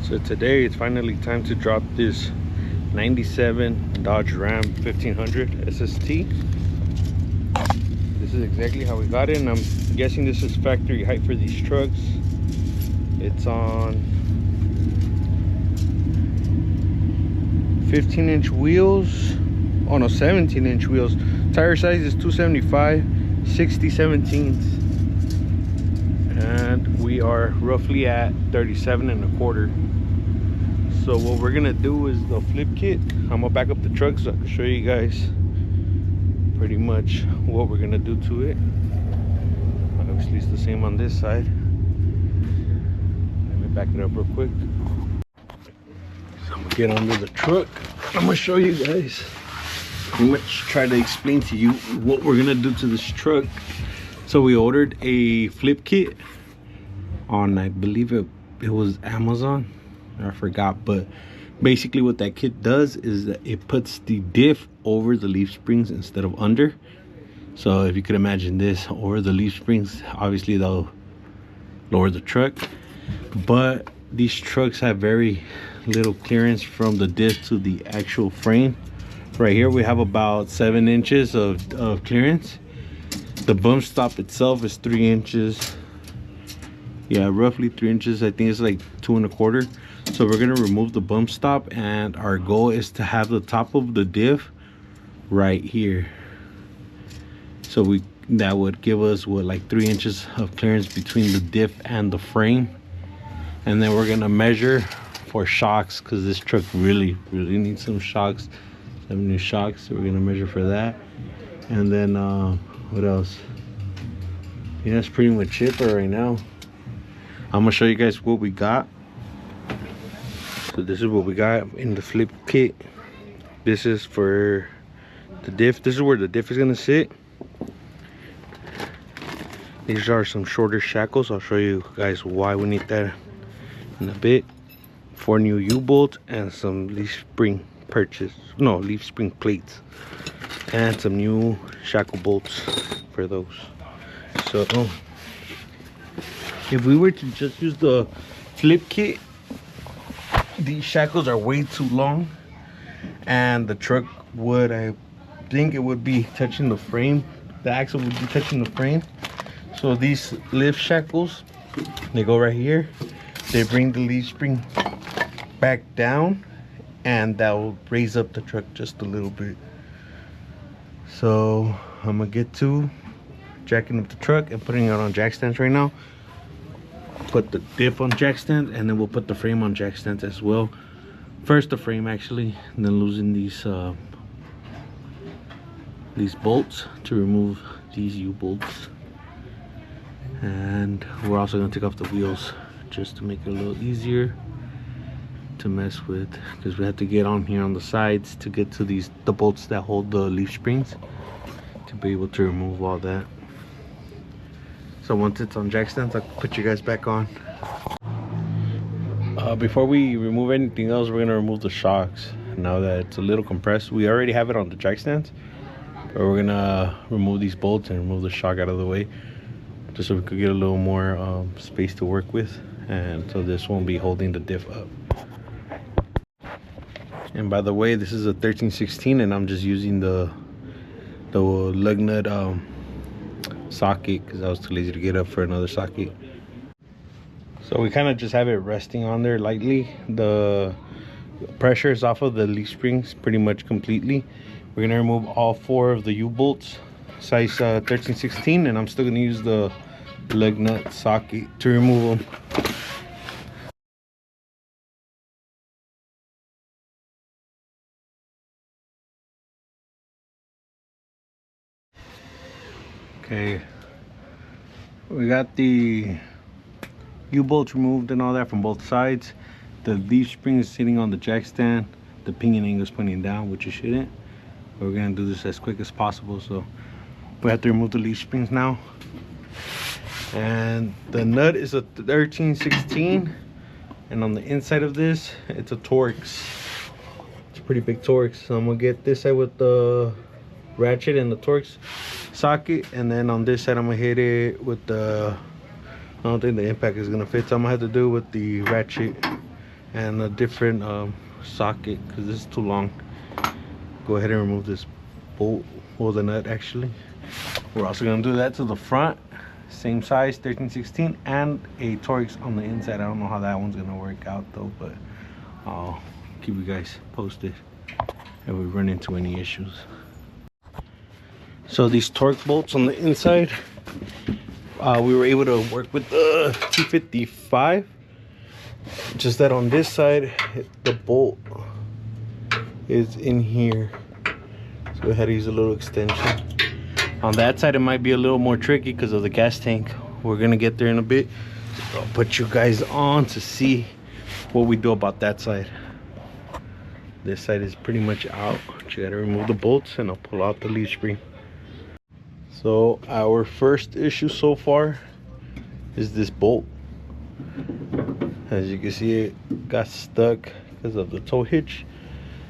So today it's finally time to drop this 97 Dodge Ram 1500 SST. This is exactly how we got it, and I'm guessing this is factory height for these trucks. It's on 15-inch wheels. Oh no, 17-inch wheels. Tire size is 275, 60 17ths. And we are roughly at 37 1/4. So what we're gonna do is the flip kit. I'm gonna back up the truck so I can show you guys pretty much what we're gonna do to it. Obviously it's the same on this side. Let me back it up real quick. So I'm gonna get under the truck. I'm gonna show you guys, pretty much try to explain to you what we're gonna do to this truck. So we ordered a flip kit on, I believe it was Amazon, I forgot, but basically what that kit does is that it puts the diff over the leaf springs instead of under. So if you could imagine this over the leaf springs, obviously they'll lower the truck, but these trucks have very little clearance from the diff to the actual frame. Right here we have about 7 inches of clearance. The bump stop itself is 3 inches. Yeah, roughly 3 inches. I think it's like 2 1/4. So we're gonna remove the bump stop, and our goal is to have the top of the diff right here. So that would give us what, like 3 inches of clearance between the diff and the frame. And then we're gonna measure for shocks, because this truck really needs some shocks. Some new shocks, so we're gonna measure for that. And then what else? Yeah, that's pretty much it for right now. I'm gonna show you guys what we got. So this is what we got in the flip kit. This is for the diff. This is where the diff is gonna sit. These are some shorter shackles. I'll show you guys why we need that in a bit. 4 new U-bolts and some leaf spring leaf spring plates, and some new shackle bolts for those. So if we were to just use the flip kit, these shackles are way too long, and the truck would, I think it would be touching the frame. The axle would be touching the frame. So these lift shackles, they go right here. They bring the leaf spring back down, and that will raise up the truck just a little bit. So I'm gonna get to jacking up the truck and putting it on jack stands right now. Put the diff on jack stands, and then we'll put the frame on jack stands as well. First the frame actually, and then losing these bolts to remove these U-bolts. And we're also gonna take off the wheels just to make it a little easier to mess with, because we have to get on here on the sides to get to the bolts that hold the leaf springs, to be able to remove all that. So once it's on jack stands, I'll put you guys back on. Before we remove anything else, we're gonna remove the shocks. Now that it's a little compressed, we already have it on the jack stands, but we're gonna remove these bolts and remove the shock out of the way, just so we could get a little more space to work with, and so this won't be holding the diff up. And by the way, this is a 1316, and I'm just using the lug nut socket, because I was too lazy to get up for another socket. So we kind of just have it resting on there lightly. The pressure is off of the leaf springs pretty much completely. We're gonna remove all 4 of the U-bolts, size 1316, and I'm still gonna use the lug nut socket to remove them. Okay, we got the U-bolts removed and all that from both sides. The leaf spring is sitting on the jack stand. The pinion angle is pointing down, which it shouldn't. But we're gonna do this as quick as possible, so we have to remove the leaf springs now. And the nut is a 1316, and on the inside of this, it's a Torx. It's a pretty big Torx. So I'm gonna get this side with the ratchet and the Torx socket, and then on this side I'm gonna hit it with the, I don't think the impact is gonna fit, so I'm gonna have to do it with the ratchet and a different socket because this is too long. Go ahead and remove this bolt, or the nut actually. We're also going to do that to the front, same size, 13/16, and a Torx on the inside. I don't know how that one's going to work out though, but I'll keep you guys posted if we run into any issues. So these Torx bolts on the inside, we were able to work with the 255. Just that on this side, the bolt is in here. So we had to use a little extension. On that side, it might be a little more tricky because of the gas tank. We're gonna get there in a bit. So I'll put you guys on to see what we do about that side. This side is pretty much out. You gotta remove the bolts and I'll pull out the leaf spring. So our first issue so far is this bolt. As you can see, it got stuck because of the tow hitch.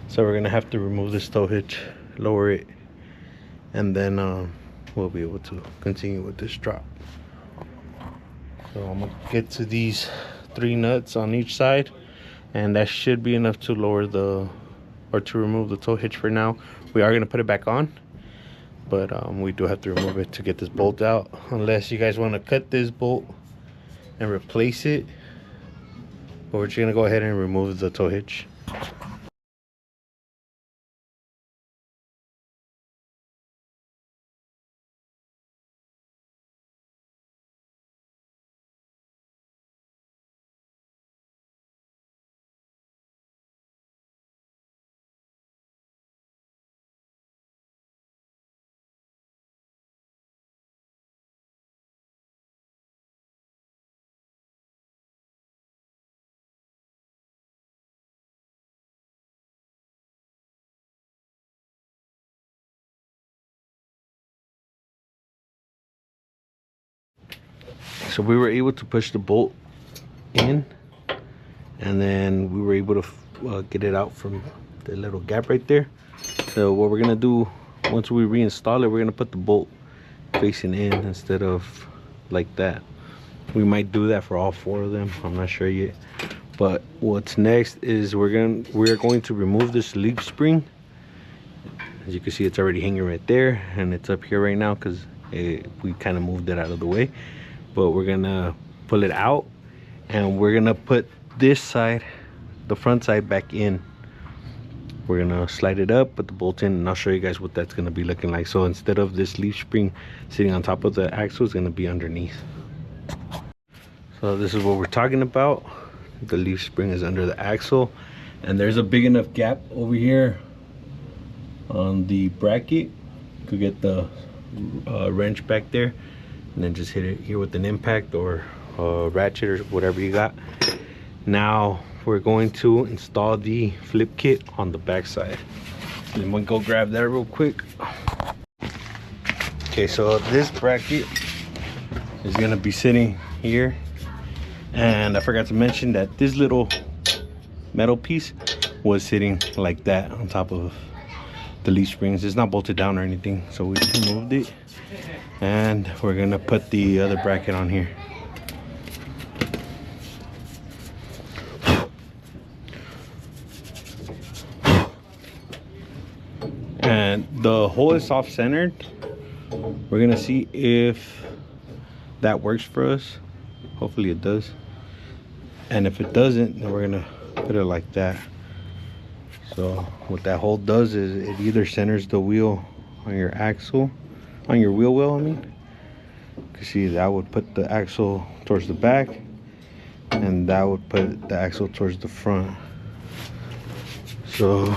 So we're gonna have to remove this tow hitch, lower it, and then we'll be able to continue with this drop. So I'm gonna get to these 3 nuts on each side, and that should be enough to lower the, or to remove the tow hitch for now. We are gonna put it back on, but we do have to remove it to get this bolt out, unless you guys want to cut this bolt and replace it. But we're just gonna go ahead and remove the tow hitch. So we were able to push the bolt in, and then we were able to get it out from the little gap right there. So what we're gonna do, once we reinstall it, we're gonna put the bolt facing in instead of like that. We might do that for all 4 of them, I'm not sure yet. But what's next is we're going to remove this leaf spring. As you can see, it's already hanging right there, and it's up here right now because we kind of moved it out of the way. But we're gonna pull it out, and we're gonna put this side, the front side, back in. We're gonna slide it up, put the bolt in, and I'll show you guys what that's gonna be looking like. So instead of this leaf spring sitting on top of the axle, it's gonna be underneath. So this is what we're talking about. The leaf spring is under the axle, and there's a big enough gap over here on the bracket to get the wrench back there, and then just hit it here with an impact or a ratchet or whatever you got. Now we're going to install the flip kit on the back side. I'm gonna go grab that real quick. Okay, so this bracket is gonna be sitting here, and I forgot to mention that this little metal piece was sitting like that on top of the leaf springs. It's not bolted down or anything, so we just removed it, and we're gonna put the other bracket on here. And the hole is off-centered. We're gonna see if that works for us. Hopefully it does, and if it doesn't, then we're gonna put it like that. So what that hole does is it either centers the wheel on your axle, on your wheel well, I mean. You can see that would put the axle towards the back, and that would put the axle towards the front. So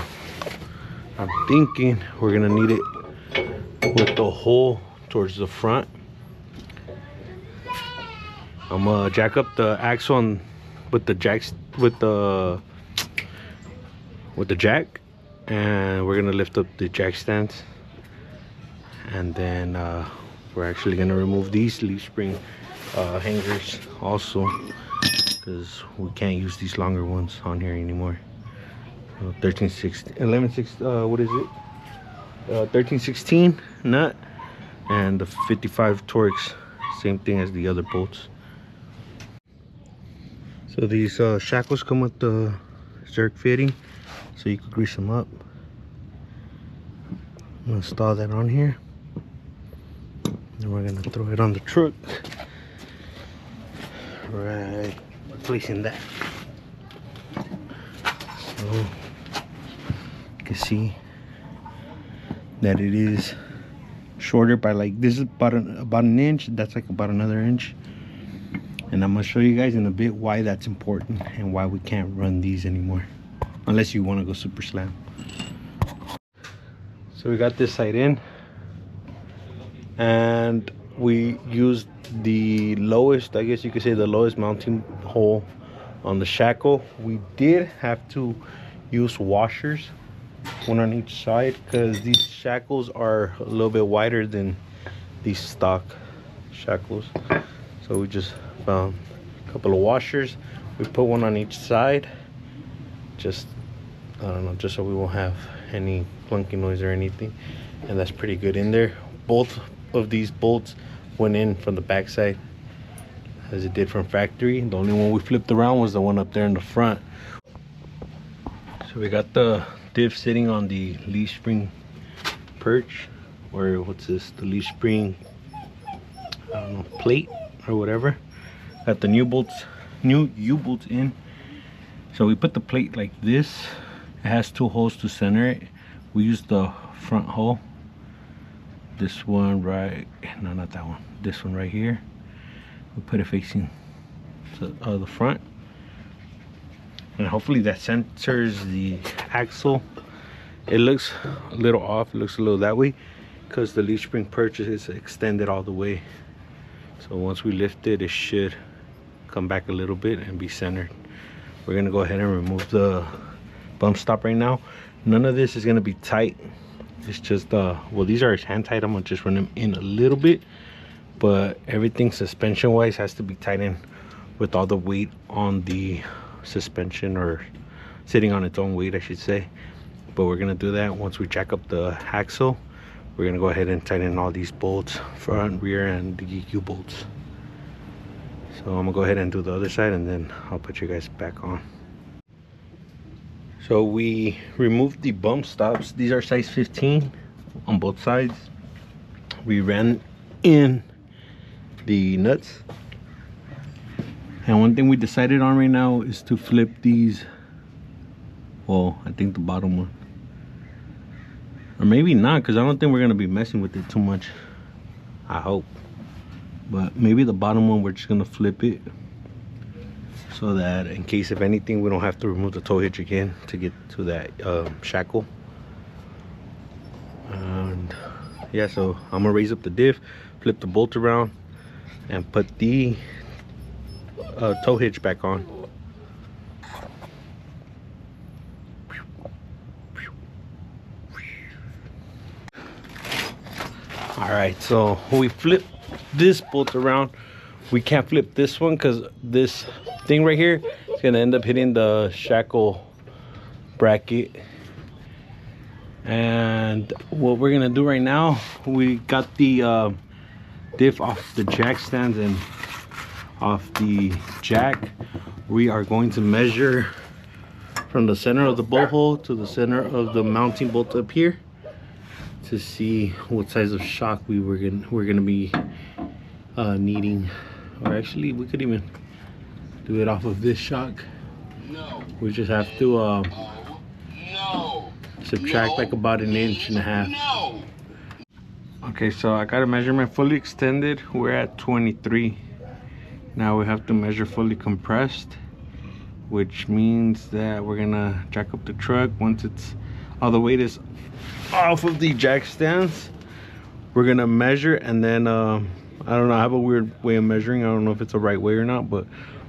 I'm thinking we're gonna need it with the hole towards the front. I'm gonna jack up the axle on, with the jacks, with the jack, and we're gonna lift up the jack stands, and then we're actually gonna remove these leaf spring hangers also, because we can't use these longer ones on here anymore. 13/16 nut, and the 55 Torx, same thing as the other bolts. So these shackles come with the jerk fitting, so you can grease them up. I'm gonna install that on here. Then we're gonna throw it on the truck. Right, placing that. So you can see that it is shorter by, like, this is about an inch. That's like about another inch. And I'm gonna show you guys in a bit why that's important and why we can't run these anymore, unless you want to go super slam. So we got this side in, and we used the lowest, I guess you could say, the lowest mounting hole on the shackle. We did have to use washers, one on each side, because these shackles are a little bit wider than these stock shackles. So we just found a couple of washers. We put one on each side, just, I don't know, just so we won't have any clunky noise or anything. And that's pretty good in there. Both of these bolts went in from the back side as it did from factory. The only one we flipped around was the one up there in the front. So we got the diff sitting on the leaf spring perch, or what's this, the leaf spring, I don't know, plate or whatever. Got the new U-bolts in. So we put the plate like this. It has two holes to center it. We used the front hole, this one right, no, not that one, this one right here. We put it facing to the front, and hopefully that centers the axle. It looks a little off, it looks a little that way because the leaf spring perch is extended all the way. So once we lift it, it should come back a little bit and be centered. We're gonna go ahead and remove the bump stop right now. None of this is gonna be tight. It's just well, these are hand tight. I'm gonna just run them in a little bit, but everything suspension wise has to be tightened with all the weight on the suspension, or sitting on its own weight, I should say. But we're gonna do that once we jack up the axle. We're gonna go ahead and tighten all these bolts, front, rear, and the U-bolts. So I'm gonna go ahead and do the other side, and then I'll put you guys back on. So we removed the bump stops. These are size 15 on both sides. We ran in the nuts. And one thing we decided on right now is to flip these. Well, I think the bottom one. Or maybe not, because I don't think we're gonna be messing with it too much. I hope. But maybe the bottom one, we're just gonna flip it, so that in case of anything, we don't have to remove the tow hitch again to get to that shackle. And yeah, so I'm gonna raise up the diff, flip the bolt around, and put the tow hitch back on. All right, so we flip this bolt around. We can't flip this one because this thing right here is gonna end up hitting the shackle bracket. And what we're gonna do right now, we got the diff off the jack stands and off the jack. We are going to measure from the center of the bolt hole to the center of the mounting bolt up here to see what size of shock we're gonna be needing. Or actually, we could even do it off of this shock. We just have to subtract like about 1.5 inches. Okay, so I got a measurement fully extended. We're at 23. Now we have to measure fully compressed, which means that we're gonna jack up the truck. Once it's all the weight is off of the jack stands, we're gonna measure, and then I don't know, I have a weird way of measuring. I don't know if it's the right way or not, but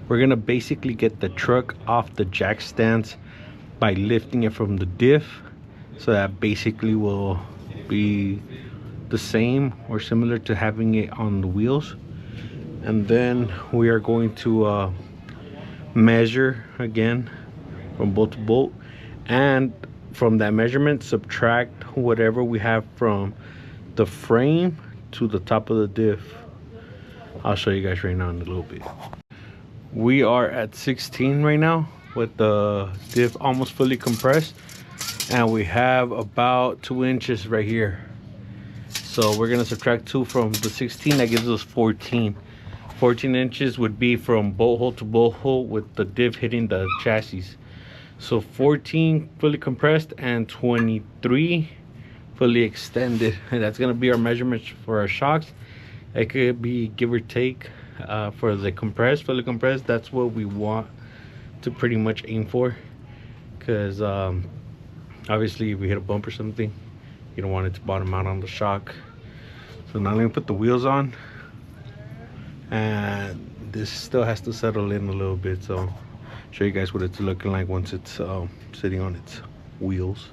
we're gonna basically get the truck off the jack stands by lifting it from the diff. So that basically will be the same or similar to having it on the wheels. And then we are going to measure again from bolt to bolt, and from that measurement subtract whatever we have from the frame to the top of the diff. I'll show you guys right now in a little bit. We are at 16 right now with the diff almost fully compressed, and we have about 2 inches right here. So we're gonna subtract 2 from the 16. That gives us 14. 14 inches would be from bolt hole to bolt hole with the diff hitting the chassis. So 14 fully compressed and 23 fully extended. And that's gonna be our measurements for our shocks. It could be give or take for the compressed, fully compressed. That's what we want to pretty much aim for, because obviously if we hit a bump or something, you don't want it to bottom out on the shock. So now let me put the wheels on, and this still has to settle in a little bit, so show you guys what it's looking like once it's sitting on its wheels.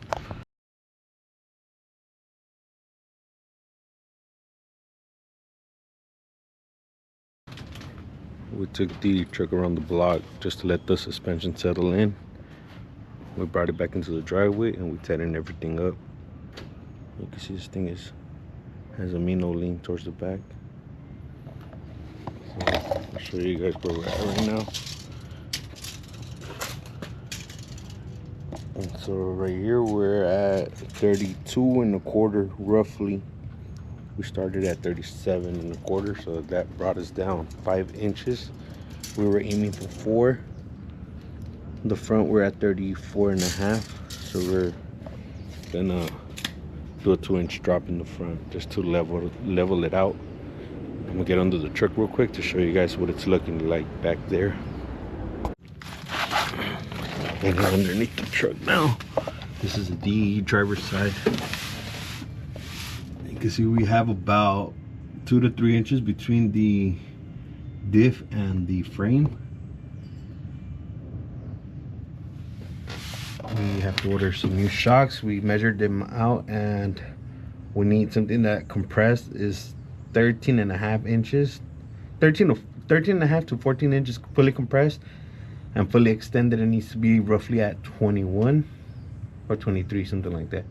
We took the truck around the block just to let the suspension settle in. We brought it back into the driveway and we tightened everything up. You can see this thing has a mean old lean towards the back. So I'll show you guys where we're at right now. And so right here we're at 32.25 roughly. We started at 37.25, so that brought us down 5 inches. We were aiming for 4. The front we're at 34.5, so we're gonna do a 2-inch drop in the front just to level it out. I'm gonna get under the truck real quick to show you guys what it's looking like back there. And underneath the truck now. This is the driver's side. You can see we have about 2 to 3 inches between the diff and the frame. We have to order some new shocks. We measured them out and we need something that compressed is 13.5 inches. 13.5 to 14 inches fully compressed, and fully extended it needs to be roughly at 21 or 23, something like that.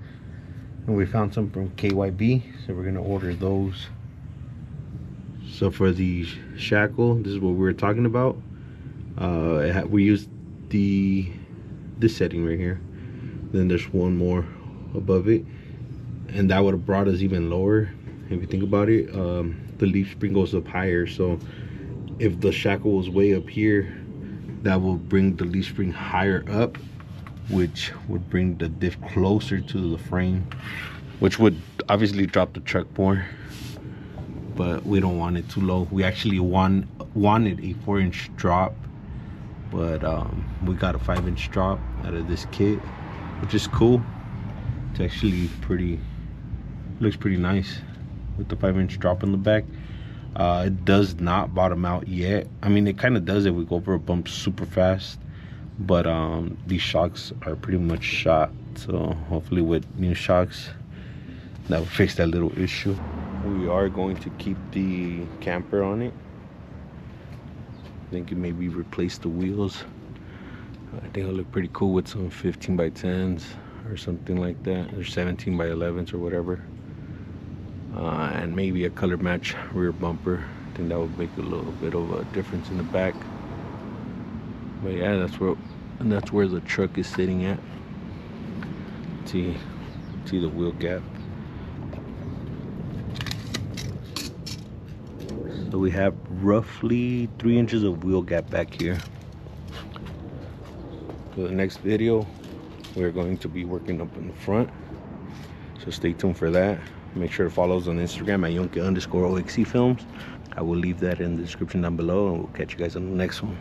And we found some from KYB, so we're gonna order those. So for the Shackle, this is what we were talking about. We used this setting right here. Then there's one more above it, and that would have brought us even lower. If you think about it, the leaf spring goes up higher. So if the Shackle was way up here, that will bring the leaf spring higher up, which would bring the diff closer to the frame, which would obviously drop the truck more, but we don't want it too low. We actually wanted a 4-inch drop, but we got a 5-inch drop out of this kit, which is cool. It's actually looks pretty nice with the 5-inch drop in the back. It does not bottom out yet. I mean, it kind of does if we go over a bump super fast, but these shocks are pretty much shot, so hopefully with new shocks that will fix that little issue. We are going to keep the camper on it. I think it maybe replace the wheels. I think it'll look pretty cool with some 15 by 10s or something like that, or 17 by 11s or whatever. And maybe a color match rear bumper. I think that would make a little bit of a difference in the back. But yeah, that's where the truck is sitting at. See the wheel gap. So we have roughly 3 inches of wheel gap back here. For the next video, we're going to be working up in the front, so stay tuned for that. Make sure to follow us on Instagram at Yonke_OXC Films. I will leave that in the description down below, and we'll catch you guys on the next one.